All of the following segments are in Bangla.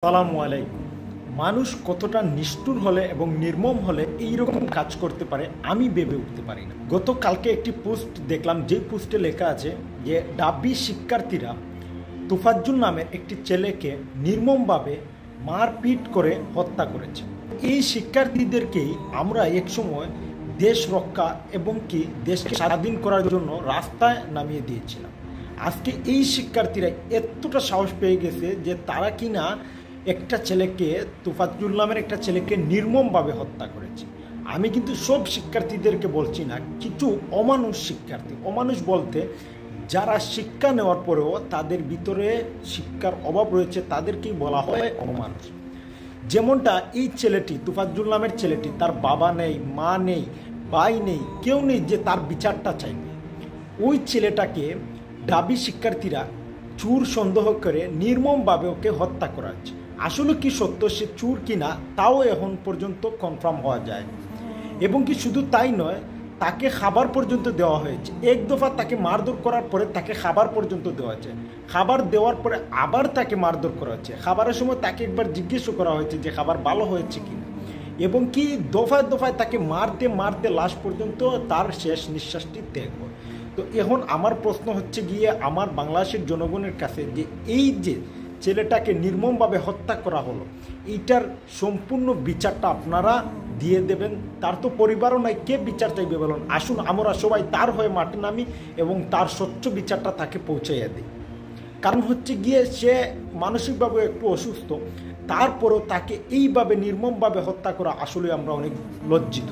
সালামু আলাইকুম। মানুষ কতটা নিষ্ঠুর হলে এবং নির্মম হলে এইরকম কাজ করতে পারে আমি ভেবে উঠতে পারি না। গতকালকে একটি পোস্ট দেখলাম, যে পোস্টে লেখা আছে যে ডাব্বি শিক্ষার্থীরা তোফাজ্জল নামের একটি ছেলেকে নির্মমভাবে মারপিট করে হত্যা করেছে। এই শিক্ষার্থীদেরকেই আমরা একসময় দেশ রক্ষা এবং কি দেশকে স্বাধীন করার জন্য রাস্তায় নামিয়ে দিয়েছিলাম। আজকে এই শিক্ষার্থীরা এতটা সাহস পেয়ে গেছে যে তারা কিনা একটা ছেলেকে, তোফাজ্জল নামের একটা ছেলেকে নির্মমভাবে হত্যা করেছে। আমি কিন্তু সব শিক্ষার্থীদেরকে বলছি না, কিছু অমানুষ শিক্ষার্থী, অমানুষ বলতে যারা শিক্ষা নেওয়ার পরেও তাদের ভিতরে শিক্ষার অভাব রয়েছে, তাদেরকেই বলা হয় অমানুষ। যেমনটা এই ছেলেটি, তোফাজ্জল নামের ছেলেটি, তার বাবা নেই, মা নেই, ভাই নেই, কেউ নেই যে তার বিচারটা চাইবে। ওই ছেলেটাকে ডাবি শিক্ষার্থীরা চুর সন্দেহ করে নির্মমভাবে ওকে হত্যা করা হচ্ছে। আসলে কি সত্য সে চুর কিনা তাও এখন পর্যন্ত কনফার্ম হওয়া যায়। এবং কি শুধু তাই নয়, তাকে খাবার পর্যন্ত দেওয়া হয়েছে। এক দফা তাকে মারধর করার পরে তাকে খাবার পর্যন্ত দেওয়া হয়েছে। খাবার দেওয়ার পরে আবার তাকে মারধর করা হচ্ছে। খাবারের সময় তাকে একবার জিজ্ঞেসও করা হয়েছে যে খাবার ভালো হয়েছে কিনা। এবং কি দফায় দফায় তাকে মারতে মারতে লাশ পর্যন্ত তার শেষ নিঃশ্বাসটি ত্যাগ হয়। তো এখন আমার প্রশ্ন হচ্ছে গিয়ে আমার বাংলাদেশের জনগণের কাছে যে এই যে ছেলেটাকে নির্মমভাবে হত্যা করা হলো, এইটার সম্পূর্ণ বিচারটা আপনারা দিয়ে দেবেন। তার তো পরিবারও নাই, কে বিচার চাইবে বলুন? আসুন আমরা সবাই তার হয়ে মাঠে নামি এবং তার স্বচ্ছ বিচারটা তাকে পৌঁছাইয়া দিই। কারণ হচ্ছে গিয়ে সে মানসিকভাবে একটু অসুস্থ, তারপরও তাকে এইভাবে নির্মমভাবে হত্যা করা আসলে আমরা অনেক লজ্জিত।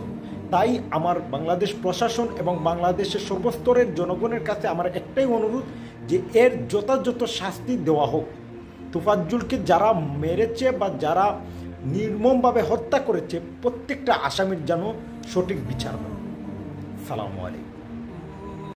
তাই আমার বাংলাদেশ প্রশাসন এবং বাংলাদেশের সর্বস্তরের জনগণের কাছে আমার একটাই অনুরোধ যে এর যথাযথ শাস্তি দেওয়া হোক। তোফাজ্জলকে যারা মেরেছে বা যারা নির্মমভাবে হত্যা করেছে প্রত্যেকটা আসামির যেন সঠিক বিচার হয়। সালামু আলাইকুম।